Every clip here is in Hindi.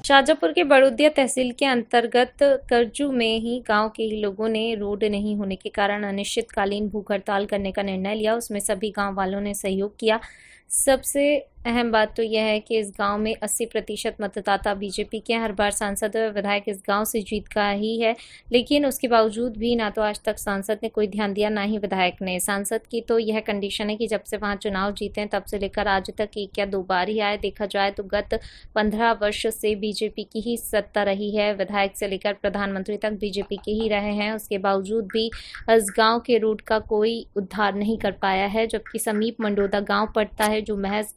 शाजापुर के बड़ौदिया तहसील के अंतर्गत करजू में ही गांव के ही लोगों ने रोड नहीं होने के कारण अनिश्चितकालीन भूख हड़ताल करने का निर्णय लिया। उसमें सभी गांव वालों ने सहयोग किया। सबसे अहम बात तो यह है कि इस गांव में 80% मतदाता बीजेपी के हैं। हर बार सांसद व विधायक इस गांव से जीत का ही है, लेकिन उसके बावजूद भी ना तो आज तक सांसद ने कोई ध्यान दिया, ना ही विधायक ने। सांसद की तो यह कंडीशन है कि जब से वहां चुनाव जीते हैं तब से लेकर आज तक एक या दो बार ही आए। देखा जाए तो गत 15 वर्ष से बीजेपी की ही सत्ता रही है। विधायक से लेकर प्रधानमंत्री तक बीजेपी के ही रहे हैं। उसके बावजूद भी इस गाँव के रोड का कोई उद्धार नहीं कर पाया है। जबकि समीप मंडोदा गाँव पड़ता है जो महज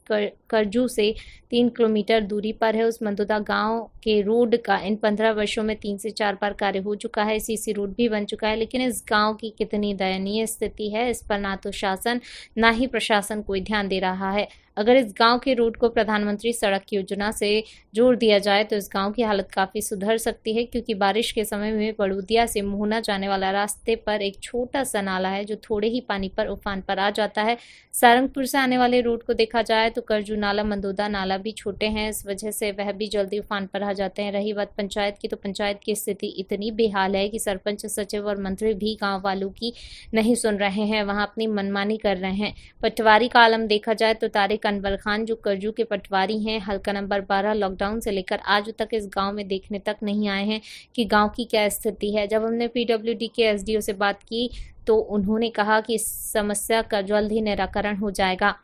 करजू से 3 किलोमीटर दूरी पर है। उस मंडोदा गांव के रोड का इन 15 वर्षों में 3 से 4 बार कार्य हो चुका है। सीसी रोड भी बन चुका है, लेकिन इस गांव की कितनी दयनीय स्थिति है, इस पर ना तो शासन ना ही प्रशासन कोई ध्यान दे रहा है। अगर इस गांव के रोड को प्रधानमंत्री सड़क योजना से जोड़ दिया जाए तो इस गांव की हालत काफ़ी सुधर सकती है, क्योंकि बारिश के समय में बड़ौदिया से मोहना जाने वाला रास्ते पर एक छोटा सा नाला है जो थोड़े ही पानी पर उफान पर आ जाता है। सारंगपुर से आने वाले रोड को देखा जाए तो करजू नाला, मंदोदा नाला भी छोटे हैं, इस वजह से वह भी जल्दी उफान पर आ जाते हैं। रही बात पंचायत की, तो पंचायत की स्थिति इतनी बेहाल है कि सरपंच, सचिव और मंत्री भी गाँव वालों की नहीं सुन रहे हैं, वहाँ अपनी मनमानी कर रहे हैं। पटवारी का आलम देखा जाए तो तारिक अनवर खान जो करजू के पटवारी हैं, हल्का नंबर 12 लॉकडाउन से लेकर आज तक इस गांव में देखने तक नहीं आए हैं कि गांव की क्या स्थिति है। जब हमने पीडब्ल्यूडी के एसडीओ से बात की तो उन्होंने कहा कि इस समस्या का जल्द ही निराकरण हो जाएगा।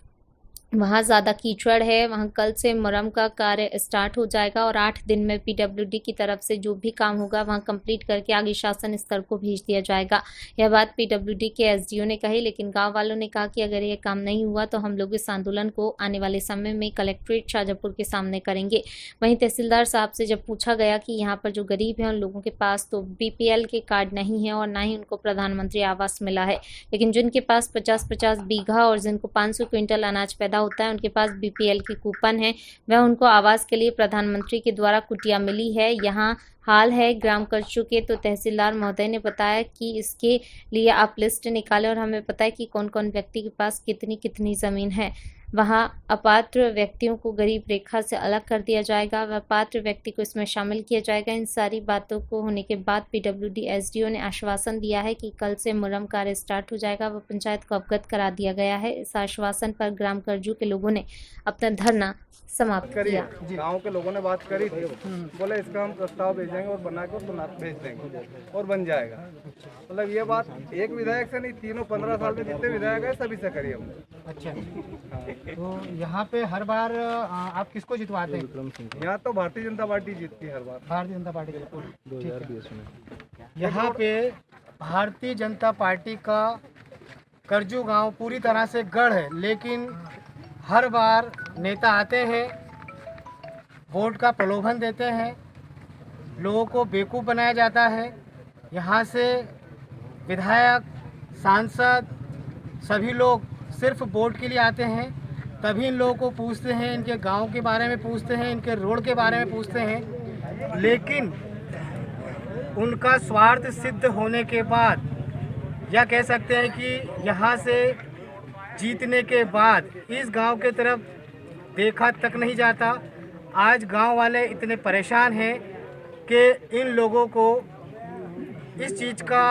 वहाँ ज़्यादा कीचड़ है, वहाँ कल से मुरम का कार्य स्टार्ट हो जाएगा और 8 दिन में पीडब्ल्यूडी की तरफ से जो भी काम होगा वहाँ कंप्लीट करके आगे शासन स्तर को भेज दिया जाएगा। यह बात पीडब्ल्यूडी के एसडीओ ने कही, लेकिन गांव वालों ने कहा कि अगर यह काम नहीं हुआ तो हम लोग इस आंदोलन को आने वाले समय में कलेक्ट्रेट शाजापुर के सामने करेंगे। वहीं तहसीलदार साहब से जब पूछा गया कि यहाँ पर जो गरीब हैं उन लोगों के पास तो BPL के कार्ड नहीं है और ना ही उनको प्रधानमंत्री आवास मिला है, लेकिन जिनके पास 50-50 बीघा और जिनको 500 क्विंटल अनाज पैदा होता है उनके पास BPL की कूपन है, वह उनको आवास के लिए प्रधानमंत्री के द्वारा कुटिया मिली है। यहाँ हाल है ग्राम करजू के, तो तहसीलदार महोदय ने बताया कि इसके लिए आप लिस्ट निकालें और हमें पता है कि कौन कौन व्यक्ति के पास कितनी कितनी ज़मीन है। वहाँ अपात्र व्यक्तियों को गरीब रेखा से अलग कर दिया जाएगा व पात्र व्यक्ति को इसमें शामिल किया जाएगा। इन सारी बातों को होने के बाद पीडब्ल्यूडी एसडीओ ने आश्वासन दिया है कि कल से मुरम कार्य स्टार्ट हो जाएगा व पंचायत को अवगत करा दिया गया है। इस आश्वासन पर ग्राम करजू के लोगों ने अपना धरना समाप्त किया। गांव के लोगों ने बात करी थी, बोले इसका हम प्रस्ताव भेजेंगे और बना के भेज देंगे और बन जाएगा। मतलब ये बात एक विधायक से नहीं, तीनों 15 साल में जितने विधायक है सभी से करी हमने। अच्छा, तो यहाँ पे हर बार आप किसको जितवाते हैं? यहाँ तो भारतीय जनता पार्टी जीतती है हर बार। भारतीय जनता पार्टी 2020 में यहाँ पे भारतीय जनता पार्टी का करजू गांव पूरी तरह से गढ़ है, लेकिन हर बार नेता आते हैं, वोट का प्रलोभन देते हैं, लोगों को बेवकूफ़ बनाया जाता है। यहाँ से विधायक, सांसद सभी लोग सिर्फ वोट के लिए आते हैं, तभी इन लोगों को पूछते हैं, इनके गांव के बारे में पूछते हैं, इनके रोड के बारे में पूछते हैं, लेकिन उनका स्वार्थ सिद्ध होने के बाद या कह सकते हैं कि यहाँ से जीतने के बाद इस गांव के तरफ देखा तक नहीं जाता। आज गांव वाले इतने परेशान हैं कि इन लोगों को इस चीज़ का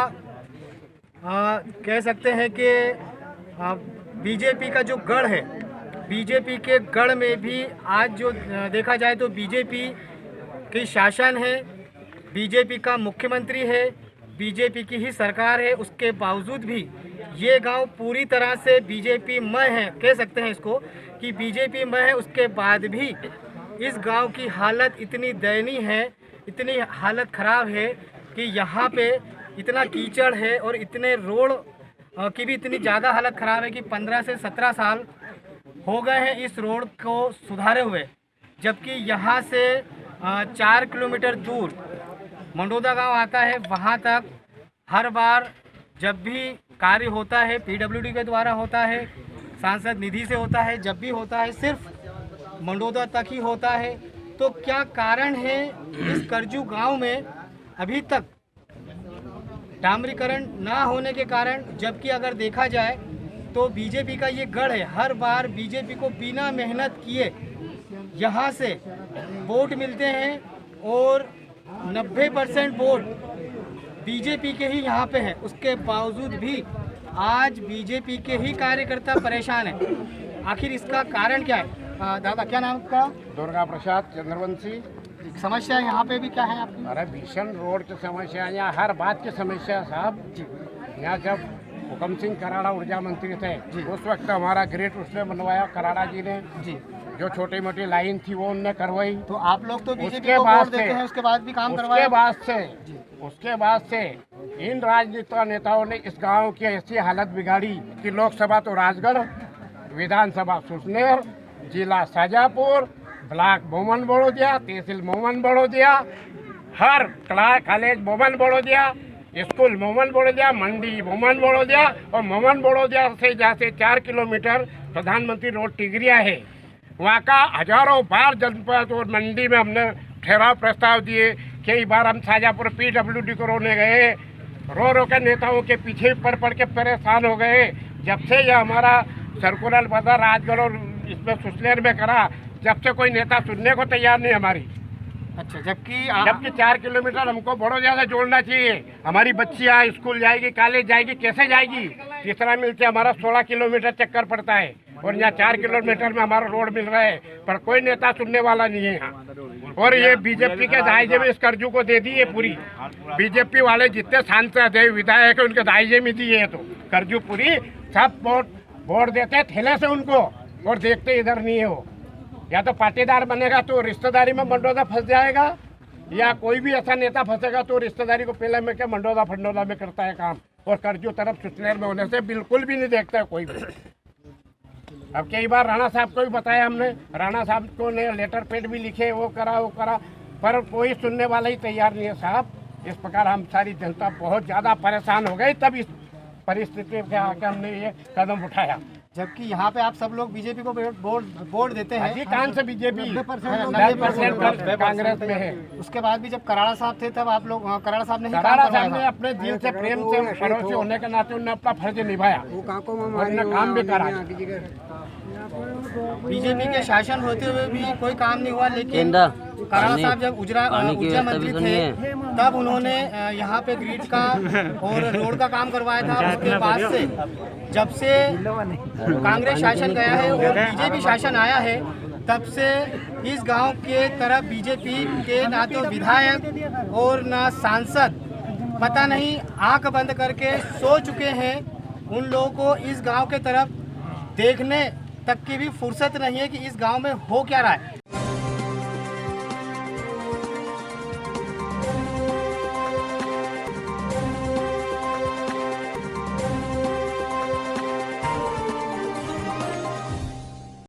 कह सकते हैं कि बीजेपी का जो गढ़ है, बीजेपी के गढ़ में भी आज जो देखा जाए तो बीजेपी की शासन है, बीजेपी का मुख्यमंत्री है, बीजेपी की ही सरकार है, उसके बावजूद भी ये गांव पूरी तरह से बीजेपी मय है, कह सकते हैं इसको कि बीजेपी मय है। उसके बाद भी इस गांव की हालत इतनी दयनीय है, इतनी हालत ख़राब है कि यहाँ पे इतना कीचड़ है और इतने रोड की भी इतनी ज़्यादा हालत ख़राब है कि 15 से 17 साल हो गए हैं इस रोड को सुधारे हुए, जबकि यहाँ से 4 किलोमीटर दूर मंडोदा गांव आता है। वहाँ तक हर बार जब भी कार्य होता है पीडब्ल्यूडी के द्वारा होता है, सांसद निधि से होता है, जब भी होता है सिर्फ मंडोदा तक ही होता है। तो क्या कारण है इस करजू गांव में अभी तक डामरीकरण ना होने के कारण? जबकि अगर देखा जाए तो बीजेपी का ये गढ़ है, हर बार बीजेपी को बिना मेहनत किए यहाँ से वोट मिलते हैं और 90% वोट बीजेपी के ही यहाँ पे है। उसके बावजूद भी आज बीजेपी के ही कार्यकर्ता परेशान है। आखिर इसका कारण क्या है? दादा क्या नाम आपका? दुर्गा प्रसाद चंद्रवंशी। समस्या यहाँ पे भी क्या है आपकी? अरे भीषण रोड की समस्या, यहाँ हर बात की समस्या साहब। यहाँ जब हुकम सिंह कराड़ा ऊर्जा मंत्री थे उस वक्त हमारा ग्रेट उसने बनवाया कराड़ा जी ने जी। जो छोटी मोटी लाइन थी वो उनने करवाई। तो आप लोग तो बीजेपी को वोट देते हैं, उसके बाद भी काम करवाया। उसके बाद से इन राजनीतिक नेताओं ने इस गांव की ऐसी हालत बिगाड़ी कि लोकसभा तो राजगढ़, विधानसभा सुसनेर, जिला शाजापुर, ब्लॉक मोमन बड़ोदिया, तहसील मोमन बड़ोदिया, हर कॉलेज मोमन बड़ोदिया, स्कूल मोमन बड़ोदिया, मंडी मोमन बड़ोदिया और मोमन बड़ोदिया से जहाँ से 4 किलोमीटर प्रधानमंत्री रोड टिगरिया है, वहाँ का हजारों बार जनपद और मंडी में हमने ठहराव प्रस्ताव दिए। कई बार हम शाजापुर PWD को रोने गए, रो के नेताओं के पीछे पड़ के परेशान हो गए। जब से यह हमारा सर्कुलर बना राजगढ़ और इसमें सुसनेर में करा, जब से कोई नेता सुनने को तैयार नहीं हमारी। अच्छा, जबकि 4 किलोमीटर हमको बड़ौदा से जोड़ना चाहिए। हमारी बच्चियाँ स्कूल जाएगी, कॉलेज जाएगी, कैसे जाएगी? तीसरा मिल से हमारा 16 किलोमीटर चक्कर पड़ता है और यहाँ 4 किलोमीटर में हमारा रोड मिल रहा है, पर कोई नेता सुनने वाला नहीं है यहाँ। और ये बीजेपी के दायजे में इस कर्जू को दे दी है पूरी। बीजेपी वाले जितने सांसद है, विधायक है, उनके दायजे में दी है, तो कर्जू पूरी सब वोट देते थैले से उनको और देखते इधर नहीं है वो। या तो पाटीदार बनेगा तो रिश्तेदारी में मंडोदा फंस जाएगा, या कोई भी ऐसा नेता फंसेगा तो रिश्तेदारी को पहले में क्या मंडोदा फंडोदा में करता है काम, और कर्जू तरफ सुसनेर में होने से बिल्कुल भी नहीं देखता है कोई भी। अब कई बार राणा साहब को भी बताया हमने, राणा साहब को ने लेटर पेड भी लिखे, वो करा, पर कोई सुनने वाला ही तैयार नहीं है साहब। इस प्रकार हम सारी जनता बहुत ज़्यादा परेशान हो गई, तब इस परिस्थिति में आकर हमने ये कदम उठाया। जबकि यहाँ पे आप सब लोग बीजेपी को वोट देते हैं। अधिकांश से बीजेपी 90% कांग्रेस में है। उसके बाद भी जब कराड़ा साहब थे तब आप लोग, कराड़ा साहब ने अपने दिल से प्रेम से पड़ोसी होने के नाते उन्होंने अपना फर्ज निभाया और काम भी करा। बीजेपी के शासन होते हुए भी कोई काम नहीं हुआ, लेकिन कराड़ा साहब जब ऊर्जा मंत्री थे तब उन्होंने यहाँ पे ग्रिड का और रोड का काम करवाया था। उसके बाद से जब से कांग्रेस शासन गया है और बीजेपी शासन आया है, तब से इस गांव के तरफ बीजेपी के ना तो विधायक और ना सांसद पता नहीं आंख बंद करके सो चुके हैं। उन लोगों को इस गांव के तरफ देखने तक की भी फुर्सत नहीं है कि इस गांव में हो क्या रहा है।